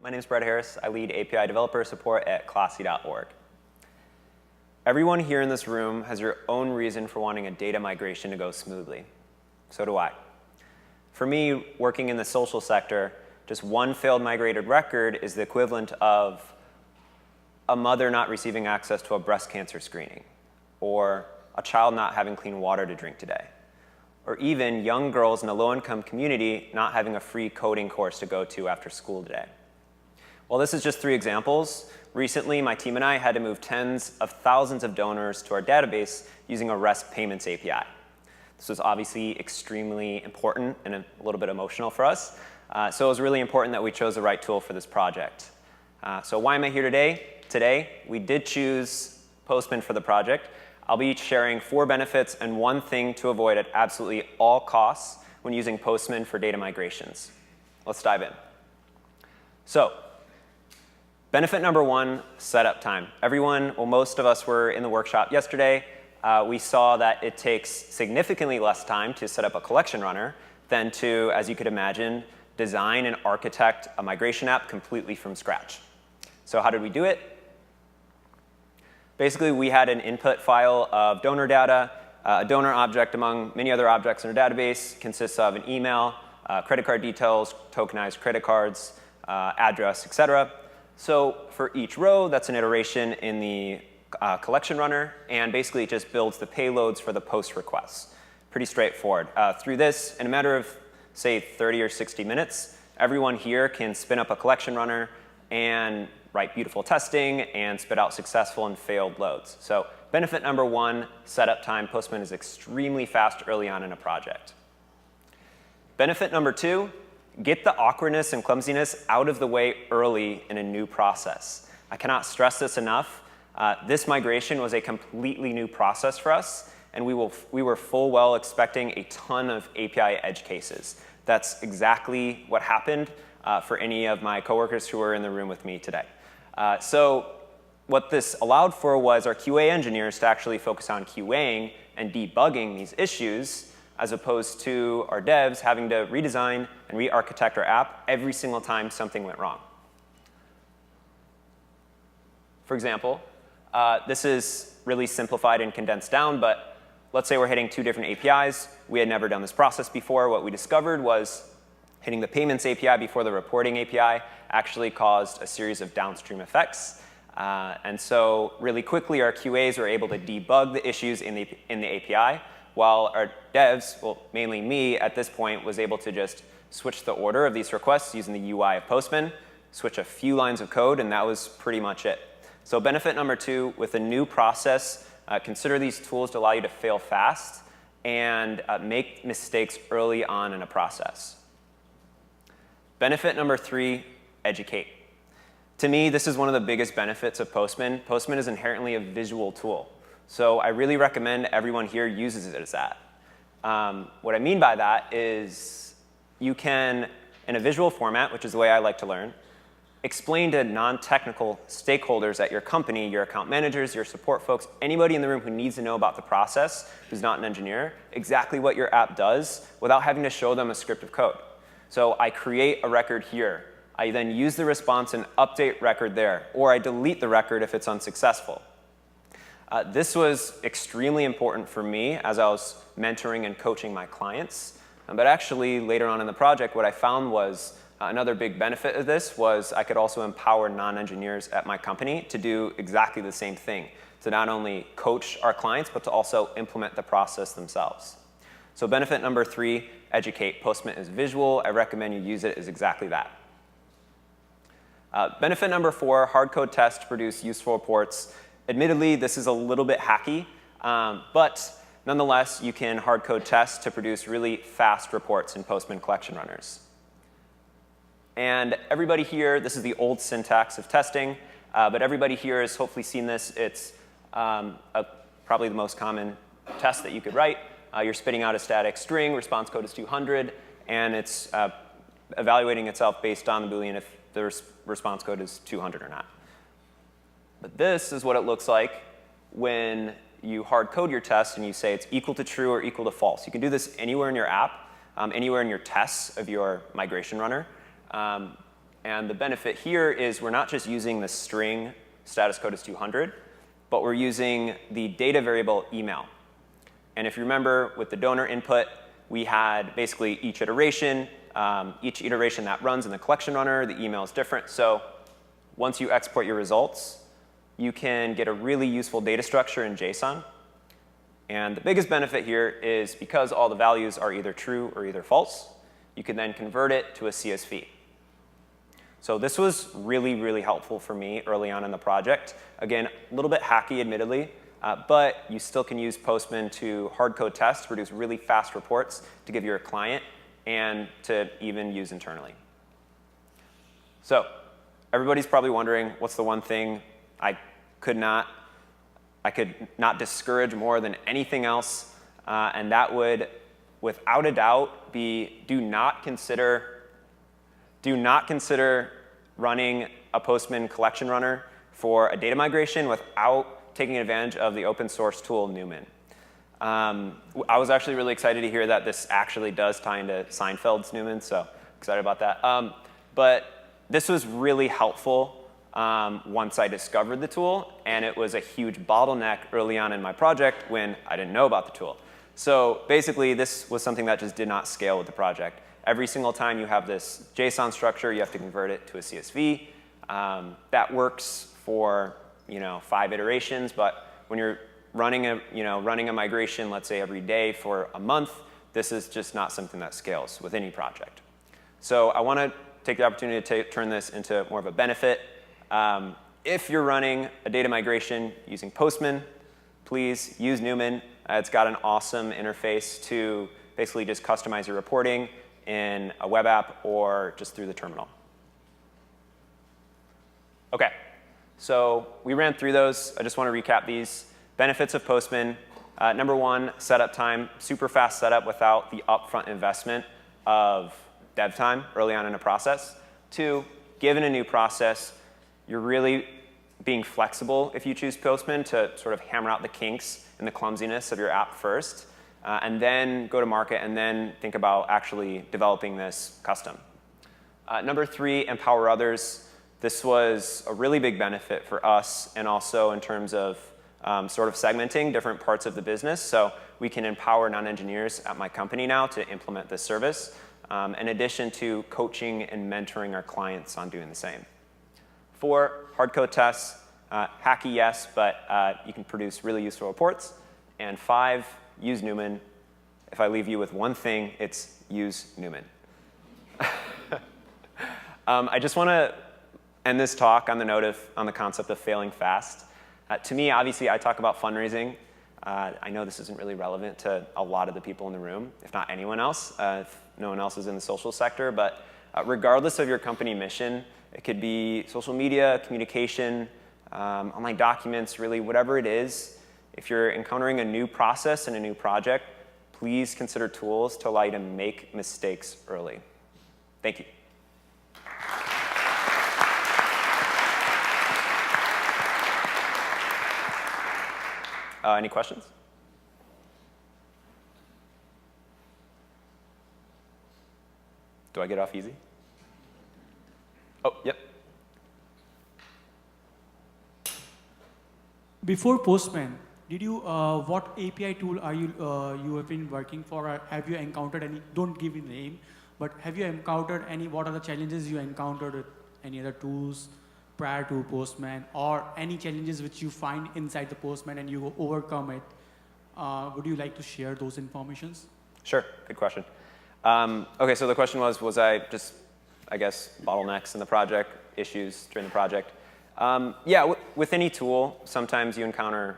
My name is Brett Harris. I lead API developer support at classy.org. Everyone here in this room has your own reason for wanting a data migration to go smoothly. So do I. For me, working in the social sector, just one failed migrated record is the equivalent of a mother not receiving access to a breast cancer screening, or a child not having clean water to drink today, or even young girls in a low-income community not having a free coding course to go to after school today. Well, this is just 3 examples. Recently, my team and I had to move tens of thousands of donors to our database using a REST payments API. This was obviously extremely important and a little bit emotional for us. So it was really important that we chose the right tool for this project. So why am I here today? Today, we did choose Postman for the project. I'll be sharing 4 benefits and 1 thing to avoid at absolutely all costs when using Postman for data migrations. Let's dive in. So, benefit number 1, setup time. Most of us were in the workshop yesterday. We saw that it takes significantly less time to set up a collection runner than to, as you could imagine, design and architect a migration app completely from scratch. So how did we do it? Basically, we had an input file of donor data. A donor object, among many other objects in our database, consists of an email, credit card details, tokenized credit cards, address, et cetera. So for each row, that's an iteration in the collection runner, and basically it just builds the payloads for the post requests. Pretty straightforward. Through this, in a matter of, say, 30 or 60 minutes, everyone here can spin up a collection runner and write beautiful testing and spit out successful and failed loads. So benefit number 1, setup time. Postman is extremely fast early on in a project. Benefit number 2, get the awkwardness and clumsiness out of the way early in a new process. I cannot stress this enough. This migration was a completely new process for us, and we were full well expecting a ton of API edge cases. That's exactly what happened for any of my coworkers who were in the room with me today. So what this allowed for was our QA engineers to actually focus on QAing and debugging these issues, as opposed to our devs having to redesign and re-architect our app every single time something went wrong. For example, this is really simplified and condensed down, but let's say we're hitting 2 different APIs. We had never done this process before. What we discovered was hitting the payments API before the reporting API actually caused a series of downstream effects. And so really quickly, our QAs were able to debug the issues in the API, while our devs, well, mainly me at this point, was able to just switch the order of these requests using the UI of Postman, switch a few lines of code, and that was pretty much it. So benefit number 2, with a new process, consider these tools to allow you to fail fast and make mistakes early on in a process. Benefit number 3, educate. To me, this is one of the biggest benefits of Postman. Postman is inherently a visual tool. So I really recommend everyone here uses it as that. What I mean by that is you can, in a visual format, which is the way I like to learn, explain to non-technical stakeholders at your company, your account managers, your support folks, anybody in the room who needs to know about the process, who's not an engineer, exactly what your app does without having to show them a script of code. So I create a record here. I then use the response and update record there, or I delete the record if it's unsuccessful. This was extremely important for me as I was mentoring and coaching my clients. But actually, later on in the project, what I found was another big benefit of this was I could also empower non-engineers at my company to do exactly the same thing, to not only coach our clients, but to also implement the process themselves. So benefit number 3, educate. Postman is visual. I recommend you use it as exactly that. Benefit number 4, hardcode test to produce useful reports. Admittedly, this is a little bit hacky, but nonetheless, you can hardcode test to produce really fast reports in Postman collection runners. And everybody here, this is the old syntax of testing, but everybody here has hopefully seen this. It's probably the most common test that you could write. You're spitting out a static string, response code is 200, and it's evaluating itself based on the Boolean if the response code is 200 or not. But this is what it looks like when you hard code your test and you say it's equal to true or equal to false. You can do this anywhere in your app, anywhere in your tests of your migration runner. And the benefit here is we're not just using the string status code is 200, but we're using the data variable email. And if you remember, with the donor input, we had basically each iteration that runs in the collection runner, the email is different. So once you export your results, you can get a really useful data structure in JSON. And the biggest benefit here is because all the values are either true or either false, you can then convert it to a CSV. So this was really, really helpful for me early on in the project. Again, a little bit hacky, admittedly, but you still can use Postman to hardcode test, produce really fast reports to give your client and to even use internally. So everybody's probably wondering, what's the one thing I could not discourage more than anything else, and that would, without a doubt, be do not consider running a Postman collection runner for a data migration without taking advantage of the open source tool Newman. I was actually really excited to hear that this actually does tie into Seinfeld's Newman, so excited about that. But this was really helpful once I discovered the tool, and it was a huge bottleneck early on in my project when I didn't know about the tool. So basically, this was something that just did not scale with the project. Every single time you have this JSON structure, you have to convert it to a CSV. That works for 5 iterations, but when you're running a migration, let's say every day for a month, this is just not something that scales with any project. So I want to take the opportunity to turn this into more of a benefit. If you're running a data migration using Postman, please use Newman. It's got an awesome interface to basically just customize your reporting in a web app or just through the terminal. OK, so we ran through those. I just want to recap these. Benefits of Postman. Number 1, setup time. Super fast setup without the upfront investment of dev time early on in a process. 2, given a new process, you're really being flexible if you choose Postman to sort of hammer out the kinks and the clumsiness of your app first. And then go to market, and then think about actually developing this custom. Number 3, empower others. This was a really big benefit for us, and also in terms of sort of segmenting different parts of the business. So we can empower non-engineers at my company now to implement this service, in addition to coaching and mentoring our clients on doing the same. 4, hardcode tests. Hacky, yes, but you can produce really useful reports. And 5, use Newman. If I leave you with one thing, it's use Newman. I just want to end this talk on the concept of failing fast. To me, obviously, I talk about fundraising. I know this isn't really relevant to a lot of the people in the room, if not anyone else, if no one else is in the social sector. But regardless of your company mission, it could be social media, communication, online documents, really whatever it is. If you're encountering a new process and a new project, please consider tools to allow you to make mistakes early. Thank you. Any questions? Do I get off easy? Oh, yep. Before Postman, did you what API tool are you have been working for? Or have you encountered any? Don't give me the name, but have you encountered any? What are the challenges you encountered with any other tools prior to Postman, or any challenges which you find inside the Postman and you overcome it? Would you like to share those informations? Sure. Good question. OK, so the question was I just, I guess, bottlenecks in the project, issues during the project? Yeah, with any tool, sometimes you encounter,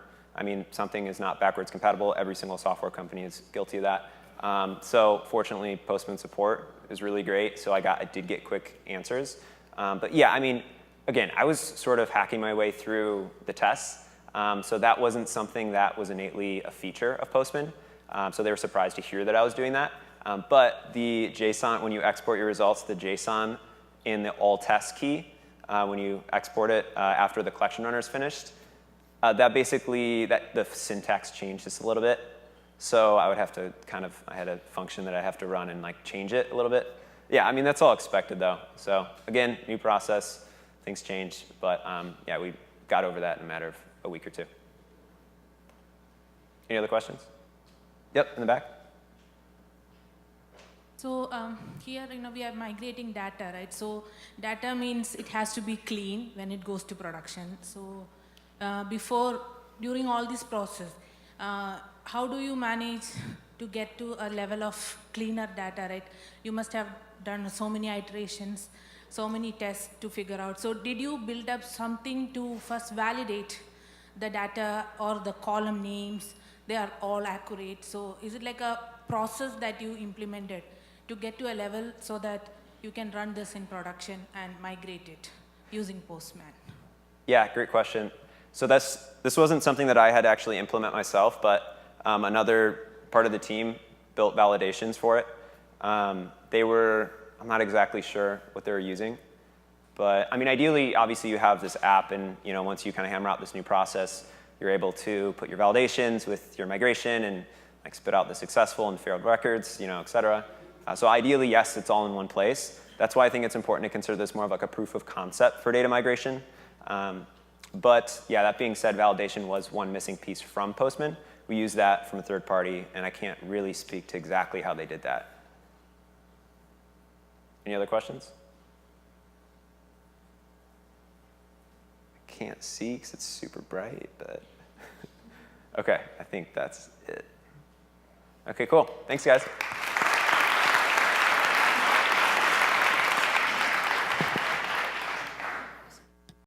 something is not backwards compatible. Every single software company is guilty of that. So fortunately, Postman support is really great. So I did get quick answers. But yeah, again, I was sort of hacking my way through the tests. So that wasn't something that was innately a feature of Postman. So they were surprised to hear that I was doing that. But the JSON, when you export your results, the JSON in the all test key, when you export it after the collection runner is finished, that basically, the syntax changed just a little bit. So I would have to I had a function that I have to run and change it a little bit. Yeah, I mean, that's all expected, though. So again, new process, things change. But yeah, we got over that in a matter of a week or two. Any other questions? Yep, in the back. So here, we are migrating data, right? So data means it has to be clean when it goes to production. So during all this process, how do you manage to get to a level of cleaner data, right? You must have done so many iterations, so many tests to figure out. So did you build up something to first validate the data or the column names? They are all accurate. So is it like a process that you implemented to get to a level so that you can run this in production and migrate it using Postman? Yeah, great question. So this wasn't something that I had to actually implement myself, but another part of the team built validations for it. I'm not exactly sure what they were using, but I mean, ideally, obviously, you have this app, and once you kind of hammer out this new process, you're able to put your validations with your migration and like spit out the successful and failed records, et cetera. So ideally, yes, it's all in one place. That's why I think it's important to consider this more of like a proof of concept for data migration. But yeah, that being said, validation was one missing piece from Postman. We use that from a third party, and I can't really speak to exactly how they did that. Any other questions? I can't see because it's super bright, but okay, I think that's it. Okay, cool. Thanks, guys.